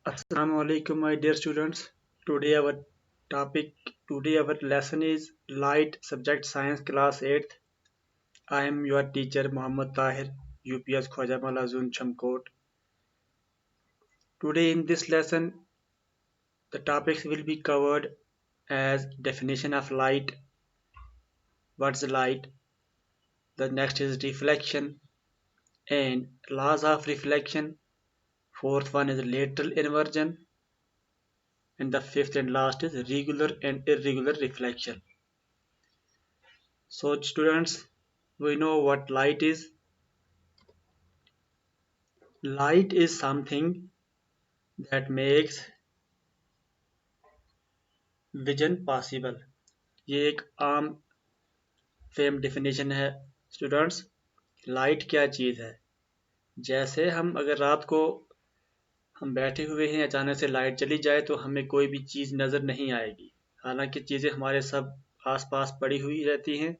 Assalamu alaikum, my dear students. Today our today our lesson is Light Subject Science Class 8th. I am your teacher Muhammad Tahir, UPS Khwaja Mala Zone Chamkot. Today in this lesson, the topics will be covered as definition of light, what's light, the next is reflection and laws of reflection. Fourth one is lateral inversion, and the fifth and last is regular and irregular reflection. So students, we know what light is. Light is something that makes vision possible. ये एक आम fame definition है students. Light क्या चीज़ है? जैसे हम अगर रात को हम बैठे हुए हैं, अचानक से लाइट चली जाए तो हमें कोई भी चीज़ नज़र नहीं आएगी। हालांकि चीज़ें हमारे सब आसपास पड़ी हुई रहती हैं,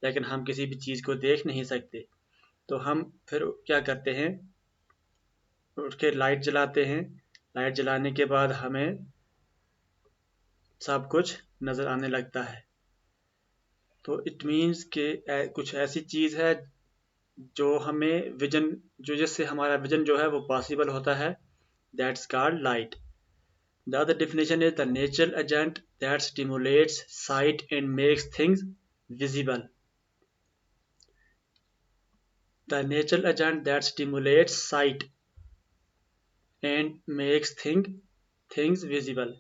लेकिन हम किसी भी चीज़ को देख नहीं सकते। तो हम फिर क्या करते हैं, उठ के लाइट जलाते हैं। लाइट जलाने के बाद हमें सब कुछ नज़र आने लगता है। तो इट मीन्स कि कुछ ऐसी चीज़ है जो हमें विजन, जो जिससे हमारा विजन जो है वो पॉसिबल होता है। That's called light. The other definition is the natural agent that stimulates site and makes things visible. The natural agent that stimulates site and makes things visible.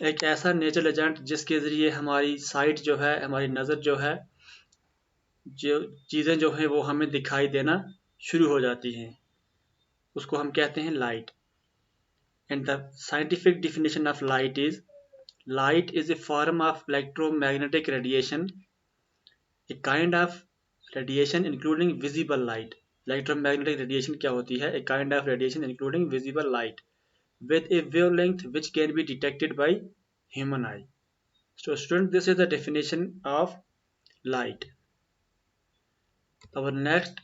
एक ऐसा नेचुरल एजेंट जिसके ज़रिए हमारी साइट जो है, हमारी नज़र जो है, जो चीज़ें जो हैं वो हमें दिखाई देना शुरू हो जाती हैं, उसको हम कहते हैं light. And the scientific definition of light is a form of electromagnetic radiation, a kind of radiation including visible light. Electromagnetic radiation क्या होती है? A kind of radiation including visible light with a wavelength which can be detected by human eye. So students, this is the definition of light. Our next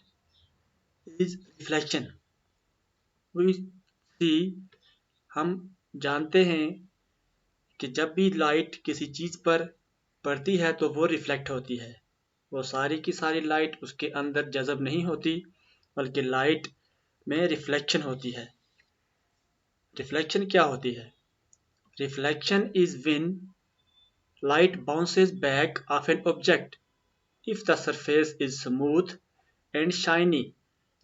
is reflection. We see, हम जानते हैं कि जब भी light किसी चीज़ पर पड़ती है तो वो रिफ्लेक्ट होती है। वो सारी की सारी लाइट उसके अंदर जज़ब नहीं होती, बल्कि लाइट में रिफ्लेक्शन होती है। रिफ्लेक्शन क्या होती है? Reflection is when light bounces back off an object if the surface is smooth and shiny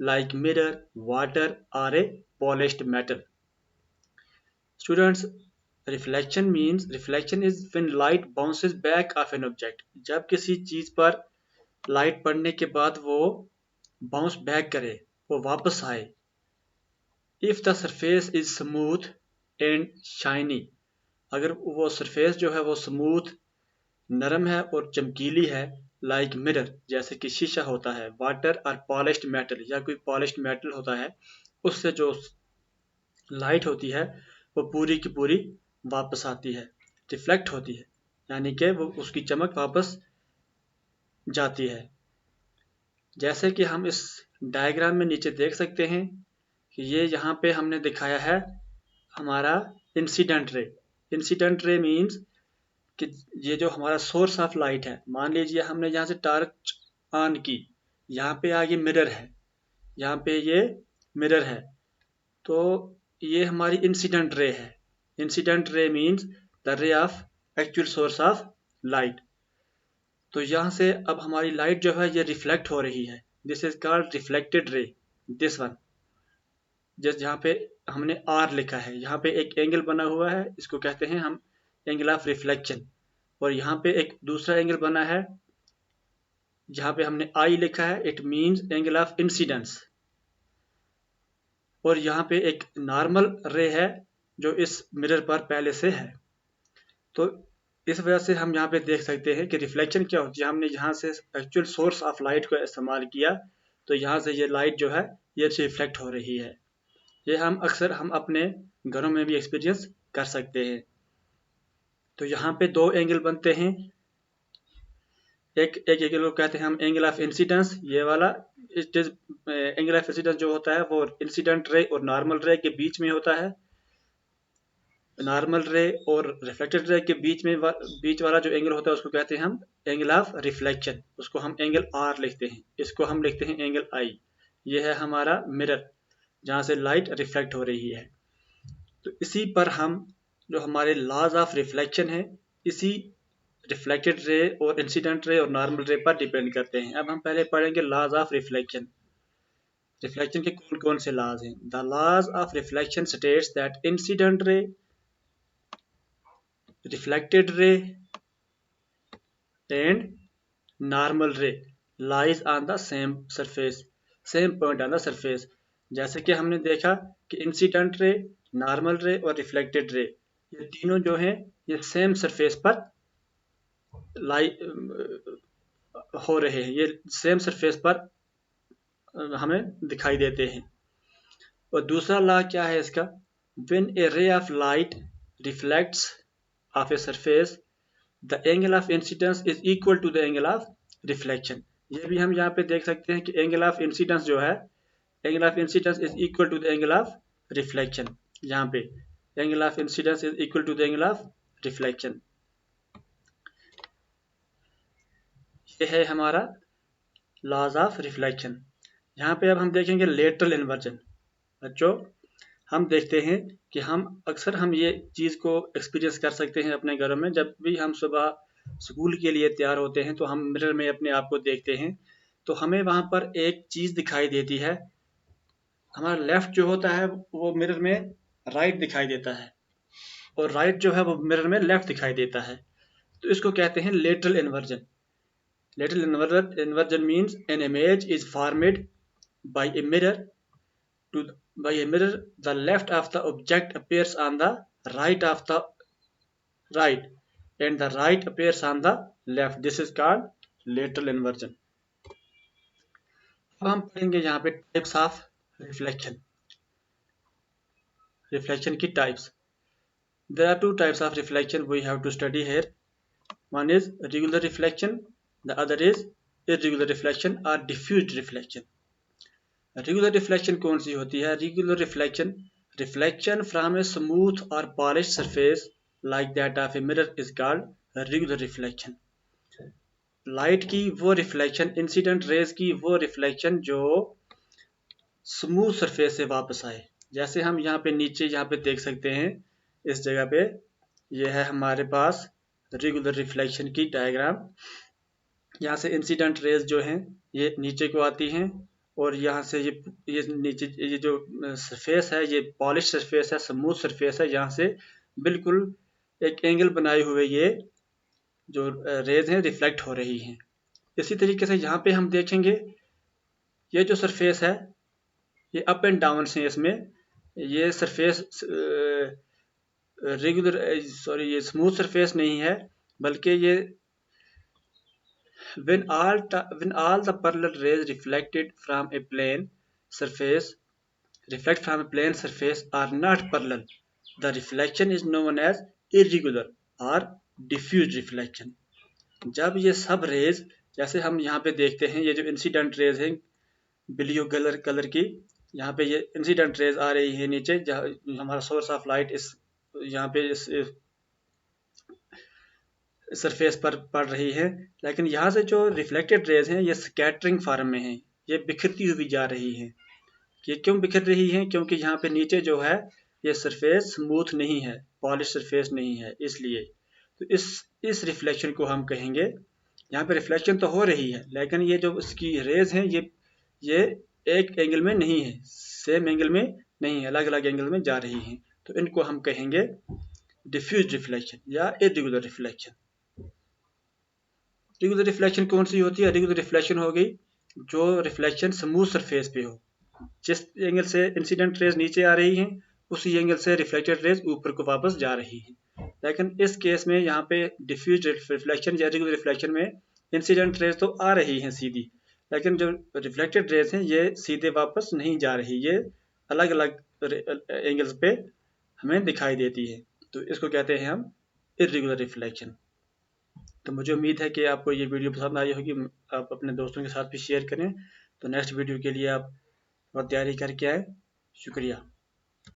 like mirror, water or a polished metal. Students, reflection is when light bounces back off an object. जब किसी चीज पर light पड़ने के बाद वो bounce back करे, वो वापस आए। If the surface is smooth and shiny, अगर वो सरफेस जो है वो स्मूथ, नरम है और चमकीली है, लाइक मिरर, जैसे कि शीशा होता है, वाटर और पॉलिश्ड मेटल, या कोई पॉलिश्ड मेटल होता है, उससे जो लाइट होती है वो पूरी की पूरी वापस आती है, रिफ्लेक्ट होती है, यानी कि वो उसकी चमक वापस जाती है। जैसे कि हम इस डायग्राम में नीचे देख सकते हैं कि ये यहाँ पे हमने दिखाया है हमारा incident ray. Incident ray means कि ये जो हमारा सोर्स ऑफ लाइट है, मान लीजिए हमने यहाँ से टॉर्च ऑन की, यहाँ पे आगे मिरर है, यहाँ पे ये मिरर है, तो ये हमारी इंसिडेंट रे है। Incident ray means the ray of actual source of light. तो यहाँ से अब हमारी लाइट जो है ये रिफ्लेक्ट हो रही है। This is called reflected ray. This one, just यहाँ पे हमने आर लिखा है, यहाँ पे एक एंगल बना हुआ है, इसको कहते हैं हम एंगल ऑफ रिफ्लेक्शन। और यहाँ पे एक दूसरा एंगल बना है, जहाँ पे हमने आई लिखा है, it means angle of incidence. और यहाँ पे एक नॉर्मल रे है जो इस मिरर पर पहले से है। तो इस वजह से हम यहाँ पे देख सकते हैं कि रिफ्लेक्शन क्या होती है। हमने यहाँ से एक्चुअल सोर्स ऑफ लाइट को इस्तेमाल किया, तो यहाँ से ये लाइट जो है ये रिफ्लेक्ट हो रही है। ये हम अक्सर अपने घरों में भी एक्सपीरियंस कर सकते हैं। तो यहाँ पे दो एंगल बनते हैं, एक एक एंगल को कहते हैं हम एंगल ऑफ इंसिडेंस, ये वाला। It is angle of incidence जो होता है वो इंसिडेंट रे और नॉर्मल रे के बीच में होता है। नॉर्मल रे और रिफ्लेक्टेड रे के बीच वाला जो एंगल होता है उसको कहते हैं हम एंगल ऑफ रिफ्लेक्शन, उसको हम एंगल आर लिखते हैं, इसको हम लिखते हैं एंगल आई। ये है हमारा मिरर जहाँ से लाइट रिफ्लेक्ट हो रही है। तो इसी पर हम जो हमारे लॉज ऑफ रिफ्लेक्शन है, इसी रिफ्लेक्टेड रे और इंसिडेंट रे और नॉर्मल रे पर डिपेंड करते हैं। अब हम पहले पढ़ेंगे लॉज ऑफ रिफ्लेक्शन। रिफ्लेक्शन के कौन कौन से लॉज हैं? The laws of reflection states that incident ray, reflected ray and normal ray lies on the same surface, same point on the surface। जैसे कि हमने देखा कि इंसिडेंट रे, नॉर्मल रे और रिफ्लेक्टेड रे, ये तीनों जो हैं ये सेम सरफेस पर लाई हो रहे हैं, ये सेम सरफेस पर हमें दिखाई देते हैं। और दूसरा लॉ क्या है इसका? When a ray of light reflects off a surface, the angle of incidence is equal to the angle of reflection. ये भी हम यहाँ पे देख सकते हैं कि एंगल ऑफ इंसिडेंस जो है, angle of incidence is equal to the angle of reflection. यहाँ पे angle of incidence is equal to the angle of reflection. ये है हमारा लॉज ऑफ रिफ्लेक्शन। यहाँ पे अब हम देखेंगे लेटरल इन्वर्जन। बच्चों, हम देखते हैं कि हम अक्सर हम ये चीज़ को एक्सपीरियंस कर सकते हैं अपने घरों में। जब भी हम सुबह स्कूल के लिए तैयार होते हैं तो हम मिरर में अपने आप को देखते हैं, तो हमें वहाँ पर एक चीज़ दिखाई देती है। हमारा लेफ्ट जो होता है वो मिरर में राइट दिखाई देता है, और राइट जो है वो मिरर में लेफ्ट दिखाई देता है। तो इसको कहते हैं lateral inversion. Lateral inversion means an image is formed by a mirror to by a mirror, the left of the object appears on the right of the right, and the right appears on the left. This is called lateral inversion. अब हम पढ़ेंगे यहाँ पे types of reflection. Reflection की types, there are two types of reflection we have to study here. One is regular reflection, the other is irregular reflection or diffused reflection. Regular reflection कौन सी होती है? Regular reflection, reflection from a smooth और polish surface like that of a mirror is called regular reflection. Light की वो reflection, incident raise की वो reflection जो स्मूथ सरफेस से वापस आए। जैसे हम यहाँ पे नीचे यहाँ पे देख सकते हैं, इस जगह पे ये है हमारे पास रेगुलर रिफ्लेक्शन की डायग्राम। यहाँ से इंसिडेंट रेज जो हैं ये नीचे को आती हैं, और यहाँ से ये नीचे ये जो सरफेस है ये पॉलिश सरफेस है, स्मूथ सरफेस है, यहाँ से बिल्कुल एक एंगल बनाए हुए ये जो रेज हैं रिफ्लेक्ट हो रही हैं। इसी तरीके से यहाँ पे हम देखेंगे ये जो सरफेस है ये अप एंड डाउन से, इसमें ये सरफेस रेगुलर ये स्मूथ सरफेस नहीं है, बल्कि ये when all the parallel rays reflect from a plane surface are not parallel, the reflection is known as irregular or diffuse reflection। जब ये सब रेज, जैसे हम यहाँ पे देखते हैं ये जो इंसिडेंट रेज हैं ब्लू कलर की, यहाँ पे ये इंसिडेंट रेज आ रही है नीचे, जहाँ हमारा सोर्स ऑफ लाइट इस यहाँ पे इस सरफेस पर पड़ रही है। लेकिन यहाँ से जो रिफ्लेक्टेड रेज हैं ये स्कैटरिंग फॉर्म में हैं, ये बिखरती हुई जा रही हैं। ये क्यों बिखर रही हैं? क्योंकि यहाँ पे नीचे जो है ये सरफेस स्मूथ नहीं है, पॉलिश सरफेस नहीं है, इसलिए। तो इस रिफ्लेक्शन को हम कहेंगे, यहाँ पे रिफ्लेक्शन तो हो रही है लेकिन ये जो इसकी रेज हैं ये एक एंगल में नहीं है, सेम एंगल में नहीं है, अलग अलग एंगल में जा रही हैं। तो इनको हम कहेंगे डिफ्यूज रिफ्लेक्शन या इर्रेगुलर रिफ्लेक्शन। रेगुलर रिफ्लेक्शन कौन सी होती है? रेगुलर रिफ्लेक्शन हो गई जो रिफ्लेक्शन स्मूथ सरफेस पे हो, जिस एंगल से इंसिडेंट रेज नीचे आ रही हैं उसी एंगल से रिफ्लेक्टेड रेज ऊपर को वापस जा रही हैं। लेकिन इस केस में यहाँ पे डिफ्यूज रिफ्लेक्शन या रेगुलर रिफ्लेक्शन में इंसिडेंट रेज तो आ रही हैं सीधी, लेकिन जो रिफ्लेक्टेड रेज हैं ये सीधे वापस नहीं जा रही, ये अलग अलग एंगल्स पे हमें दिखाई देती है। तो इसको कहते हैं हम इर्रेगुलर रिफ्लेक्शन। तो मुझे उम्मीद है कि आपको ये वीडियो पसंद आई होगी। आप अपने दोस्तों के साथ भी शेयर करें। तो नेक्स्ट वीडियो के लिए आप और तैयारी करके आए। शुक्रिया।